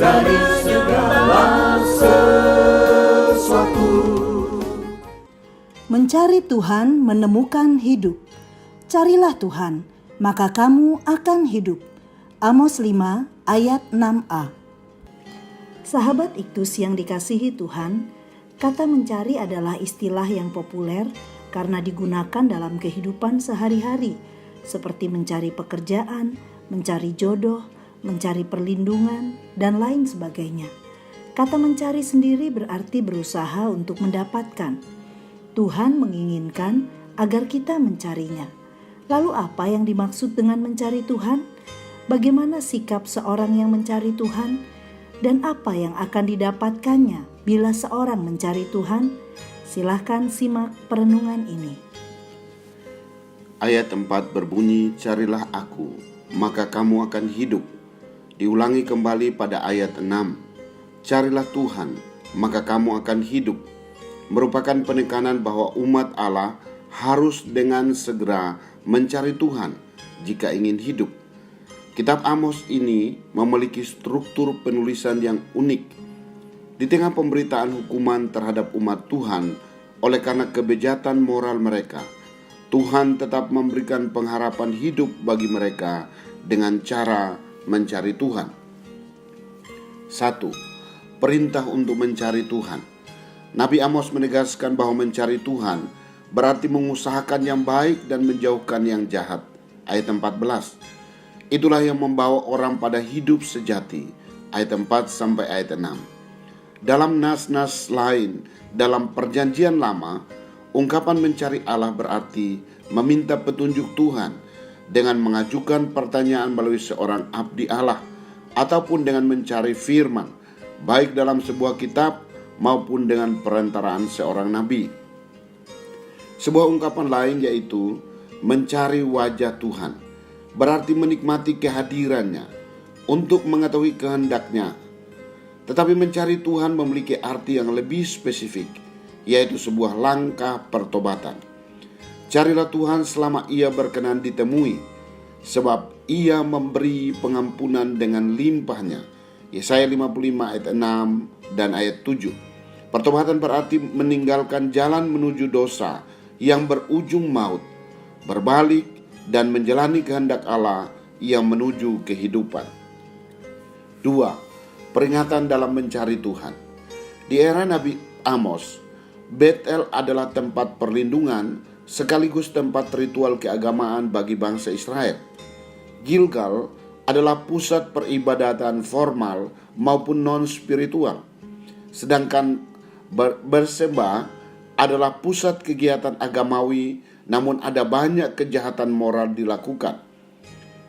dari segala sesuatu. Mencari Tuhan menemukan hidup. Carilah Tuhan, maka kamu akan hidup. Amos 5 ayat 6a. Sahabat Iktus yang dikasihi Tuhan, kata mencari adalah istilah yang populer karena digunakan dalam kehidupan sehari-hari, seperti mencari pekerjaan, mencari jodoh, mencari perlindungan, dan lain sebagainya. Kata mencari sendiri berarti berusaha untuk mendapatkan. Tuhan menginginkan agar kita mencarinya. Lalu apa yang dimaksud dengan mencari Tuhan? Bagaimana sikap seorang yang mencari Tuhan? Dan apa yang akan didapatkannya bila seorang mencari Tuhan? Silahkan simak perenungan ini. Ayat 4 berbunyi, carilah aku, maka kamu akan hidup. Diulangi kembali pada ayat 6, carilah Tuhan, maka kamu akan hidup. Merupakan penekanan bahwa umat Allah harus dengan segera mencari Tuhan jika ingin hidup. Kitab Amos ini memiliki struktur penulisan yang unik. Di tengah pemberitaan hukuman terhadap umat Tuhan oleh karena kebejatan moral mereka, Tuhan tetap memberikan pengharapan hidup bagi mereka dengan cara mencari Tuhan. 1. Perintah untuk mencari Tuhan. Nabi Amos menegaskan bahwa mencari Tuhan berarti mengusahakan yang baik dan menjauhkan yang jahat. Ayat 14. Itulah yang membawa orang pada hidup sejati. Ayat 4 sampai ayat 6. Dalam nas-nas lain dalam perjanjian lama, ungkapan mencari Allah berarti meminta petunjuk Tuhan dengan mengajukan pertanyaan melalui seorang abdi Allah ataupun dengan mencari firman, baik dalam sebuah kitab maupun dengan perantaraan seorang nabi. Sebuah ungkapan lain yaitu mencari wajah Tuhan, berarti menikmati kehadirannya untuk mengetahui kehendaknya. Tetapi mencari Tuhan memiliki arti yang lebih spesifik, yaitu sebuah langkah pertobatan. Carilah Tuhan selama Ia berkenan ditemui, sebab Ia memberi pengampunan dengan limpahnya. Yesaya 55 ayat 6 dan ayat 7. Pertobatan berarti meninggalkan jalan menuju dosa yang berujung maut, berbalik dan menjalani kehendak Allah yang menuju kehidupan. 2. Peringatan dalam mencari Tuhan. Di era Nabi Amos, Betel adalah tempat perlindungan sekaligus tempat ritual keagamaan bagi bangsa Israel. Gilgal adalah pusat peribadatan formal maupun non-spiritual. Sedangkan Berseba adalah pusat kegiatan agamawi, namun ada banyak kejahatan moral dilakukan.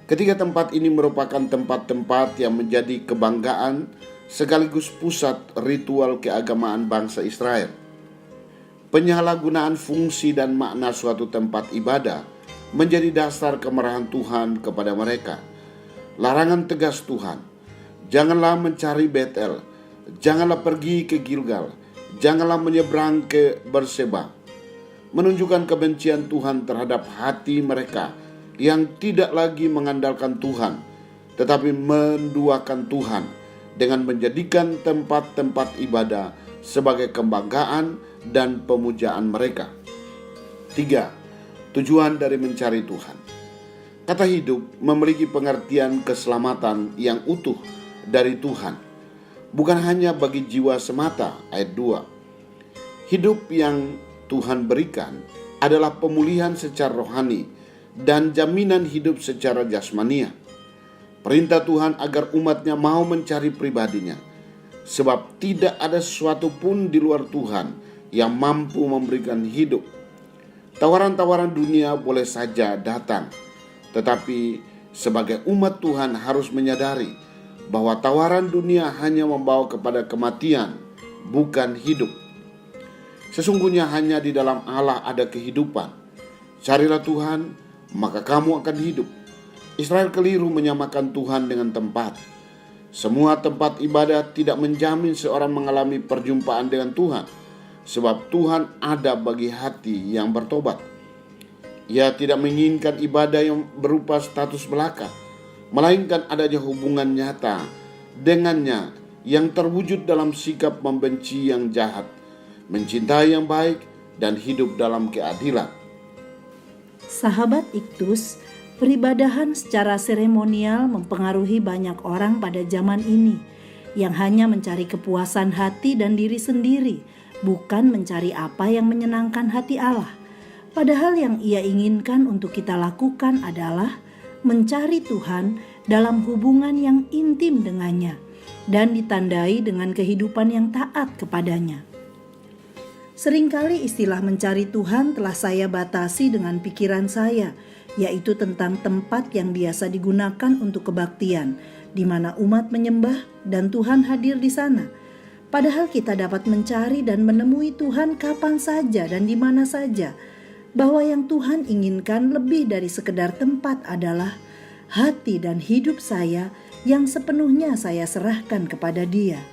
Ketiga tempat ini merupakan tempat-tempat yang menjadi kebanggaan sekaligus pusat ritual keagamaan bangsa Israel. Penyalahgunaan fungsi dan makna suatu tempat ibadah menjadi dasar kemarahan Tuhan kepada mereka. Larangan tegas Tuhan, janganlah mencari Betel, janganlah pergi ke Gilgal, janganlah menyeberang ke Berseba, menunjukkan kebencian Tuhan terhadap hati mereka yang tidak lagi mengandalkan Tuhan, tetapi menduakan Tuhan dengan menjadikan tempat-tempat ibadah sebagai kebanggaan dan pemujaan mereka. 3. Tujuan dari mencari Tuhan. Kata hidup memiliki pengertian keselamatan yang utuh dari Tuhan, bukan hanya bagi jiwa semata. Ayat 2. Hidup yang Tuhan berikan adalah pemulihan secara rohani dan jaminan hidup secara jasmania. Perintah Tuhan agar umatnya mau mencari pribadinya, sebab tidak ada sesuatu pun di luar Tuhan yang mampu memberikan hidup. Tawaran-tawaran dunia boleh saja datang, tetapi sebagai umat Tuhan harus menyadari bahwa tawaran dunia hanya membawa kepada kematian, bukan hidup. Sesungguhnya hanya di dalam Allah ada kehidupan. Carilah Tuhan, maka kamu akan hidup. Israel keliru menyamakan Tuhan dengan tempat. Semua tempat ibadah tidak menjamin seorang mengalami perjumpaan dengan Tuhan, sebab Tuhan ada bagi hati yang bertobat. Ia tidak menginginkan ibadah yang berupa status belaka, melainkan adanya hubungan nyata dengannya yang terwujud dalam sikap membenci yang jahat, mencintai yang baik, dan hidup dalam keadilan. Sahabat Iktus, peribadahan secara seremonial mempengaruhi banyak orang pada zaman ini yang hanya mencari kepuasan hati dan diri sendiri, bukan mencari apa yang menyenangkan hati Allah. Padahal yang Ia inginkan untuk kita lakukan adalah mencari Tuhan dalam hubungan yang intim dengannya dan ditandai dengan kehidupan yang taat kepadanya. Seringkali istilah mencari Tuhan telah saya batasi dengan pikiran saya, yaitu tentang tempat yang biasa digunakan untuk kebaktian, di mana umat menyembah dan Tuhan hadir di sana. Padahal kita dapat mencari dan menemui Tuhan kapan saja dan di mana saja, bahwa yang Tuhan inginkan lebih dari sekedar tempat adalah hati dan hidup saya yang sepenuhnya saya serahkan kepada Dia.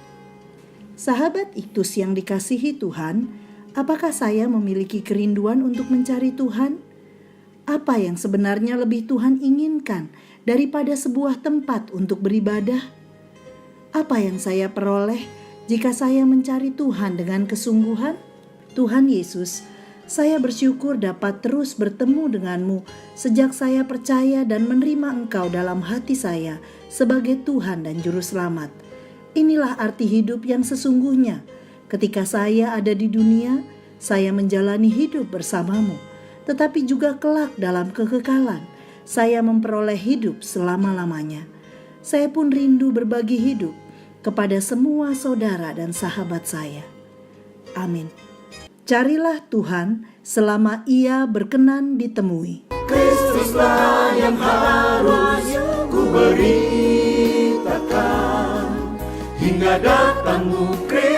Sahabat Iktus yang dikasihi Tuhan, apakah saya memiliki kerinduan untuk mencari Tuhan? Apa yang sebenarnya lebih Tuhan inginkan daripada sebuah tempat untuk beribadah? Apa yang saya peroleh jika saya mencari Tuhan dengan kesungguhan? Tuhan Yesus, saya bersyukur dapat terus bertemu denganmu sejak saya percaya dan menerima Engkau dalam hati saya sebagai Tuhan dan Juru Selamat. Inilah arti hidup yang sesungguhnya. Ketika saya ada di dunia, saya menjalani hidup bersamamu. Tetapi juga kelak dalam kekekalan, saya memperoleh hidup selama-lamanya. Saya pun rindu berbagi hidup kepada semua saudara dan sahabat saya. Amin. Carilah Tuhan selama Ia berkenan ditemui. Kristuslah yang harus ku beritakan hingga datangmu Kristus.